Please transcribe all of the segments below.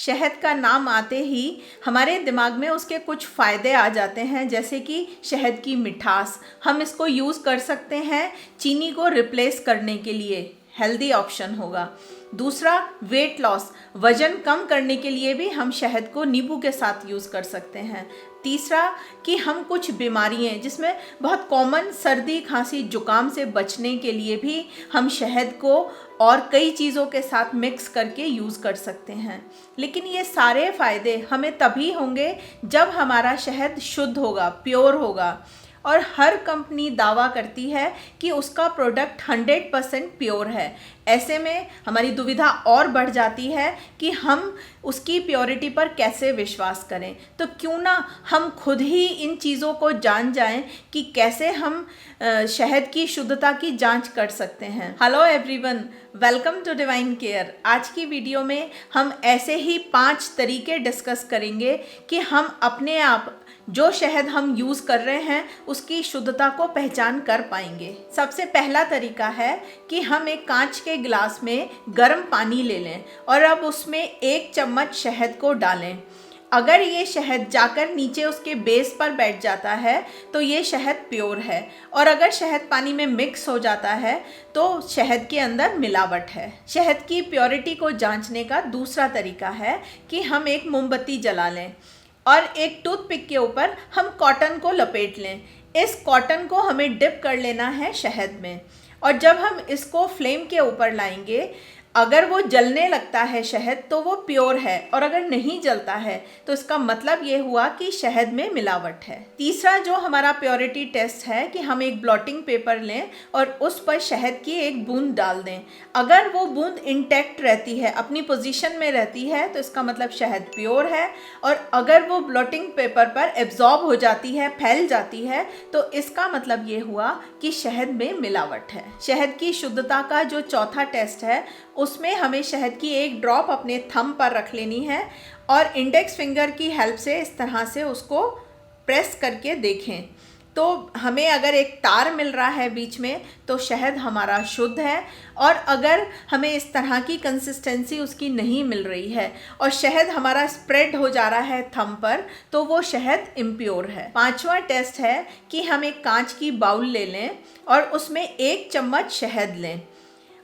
शहद का नाम आते ही हमारे दिमाग में उसके कुछ फ़ायदे आ जाते हैं, जैसे कि शहद की मिठास। हम इसको यूज़ कर सकते हैं चीनी को रिप्लेस करने के लिए, हेल्दी ऑप्शन होगा। दूसरा, वेट लॉस, वज़न कम करने के लिए भी हम शहद को नींबू के साथ यूज़ कर सकते हैं। तीसरा, कि हम कुछ बीमारियाँ जिसमें बहुत कॉमन सर्दी खांसी जुकाम से बचने के लिए भी हम शहद को और कई चीज़ों के साथ मिक्स करके यूज़ कर सकते हैं। लेकिन ये सारे फ़ायदे हमें तभी होंगे जब हमारा शहद शुद्ध होगा, प्योर होगा। और हर कंपनी दावा करती है कि उसका प्रोडक्ट 100% प्योर है। ऐसे में हमारी दुविधा और बढ़ जाती है कि हम उसकी प्योरिटी पर कैसे विश्वास करें। तो क्यों ना हम खुद ही इन चीज़ों को जान जाएं कि कैसे हम शहद की शुद्धता की जांच कर सकते हैं। Hello everyone, welcome to divine care. आज की वीडियो में हम ऐसे ही 5 तरीके डिस्कस करेंगे कि हम अपने आप जो शहद हम यूज़ कर रहे हैं उसकी शुद्धता को पहचान कर पाएंगे। सबसे पहला तरीका है कि हम एक कांच के गिलास में गर्म पानी ले लें और अब उसमें 1 चम्मच शहद को डालें। अगर ये शहद जाकर नीचे उसके बेस पर बैठ जाता है तो ये शहद प्योर है, और अगर शहद पानी में मिक्स हो जाता है तो शहद के अंदर मिलावट है। शहद की प्योरिटी को जांचने का दूसरा तरीका है कि हम एक मोमबत्ती जला लें और एक टूथपिक के ऊपर हम कॉटन को लपेट लें। इस कॉटन को हमें डिप कर लेना है शहद में, और जब हम इसको फ्लेम के ऊपर लाएंगे, अगर वो जलने लगता है शहद तो वो प्योर है, और अगर नहीं जलता है तो इसका मतलब ये हुआ कि शहद में मिलावट है। तीसरा जो हमारा प्योरिटी टेस्ट है कि हम एक ब्लॉटिंग पेपर लें और उस पर शहद की एक बूंद डाल दें। अगर वो बूंद इंटैक्ट रहती है, अपनी पोजीशन में रहती है, तो इसका मतलब शहद प्योर है, और अगर वो ब्लॉटिंग पेपर पर एब्जॉर्ब हो जाती है, फैल जाती है, तो इसका मतलब ये हुआ कि शहद में मिलावट है। शहद की शुद्धता का जो चौथा टेस्ट है उसमें हमें शहद की एक ड्रॉप अपने थंब पर रख लेनी है और इंडेक्स फिंगर की हेल्प से इस तरह से उसको प्रेस करके देखें। तो हमें अगर एक तार मिल रहा है बीच में तो शहद हमारा शुद्ध है, और अगर हमें इस तरह की कंसिस्टेंसी उसकी नहीं मिल रही है और शहद हमारा स्प्रेड हो जा रहा है थंब पर, तो वो शहद इम्प्योर है। पांचवा टेस्ट है कि हम एक कांच की बाउल ले लें और उसमें 1 चम्मच शहद लें,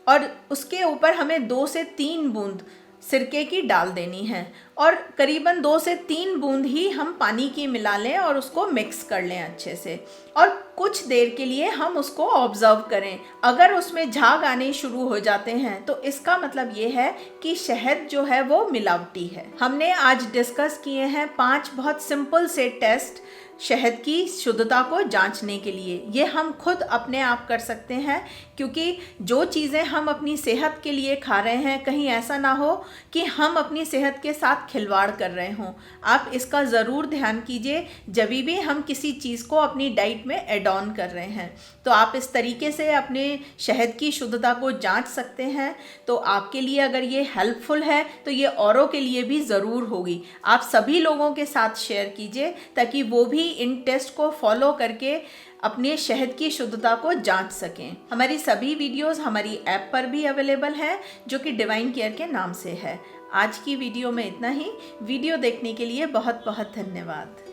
और उसके ऊपर हमें 2 से 3 बूंद सिरके की डाल देनी है, और करीबन 2 से 3 बूंद ही हम पानी की मिला लें और उसको मिक्स कर लें अच्छे से, और कुछ देर के लिए हम उसको ऑब्जर्व करें। अगर उसमें झाग आने शुरू हो जाते हैं तो इसका मतलब ये है कि शहद जो है वो मिलावटी है। हमने आज डिस्कस किए हैं 5 बहुत सिंपल से टेस्ट शहद की शुद्धता को जांचने के लिए। ये हम खुद अपने आप कर सकते हैं, क्योंकि जो चीज़ें हम अपनी सेहत के लिए खा रहे हैं, कहीं ऐसा ना हो कि हम अपनी सेहत के साथ खिलवाड़ कर रहे हों। आप इसका ज़रूर ध्यान कीजिए जब भी हम किसी चीज़ को अपनी डाइट में ऐड ऑन कर रहे हैं। तो आप इस तरीके से अपने शहद की शुद्धता को जांच सकते हैं। तो आपके लिए अगर ये हेल्पफुल है तो ये औरों के लिए भी ज़रूर होगी। आप सभी लोगों के साथ शेयर कीजिए ताकि वो भी इन टेस्ट को फॉलो करके अपने शहद की शुद्धता को जांच सकें। हमारी सभी वीडियोस हमारी ऐप पर भी अवेलेबल हैं, जो कि डिवाइन केयर के नाम से है। आज की वीडियो में इतना ही। वीडियो देखने के लिए बहुत बहुत धन्यवाद।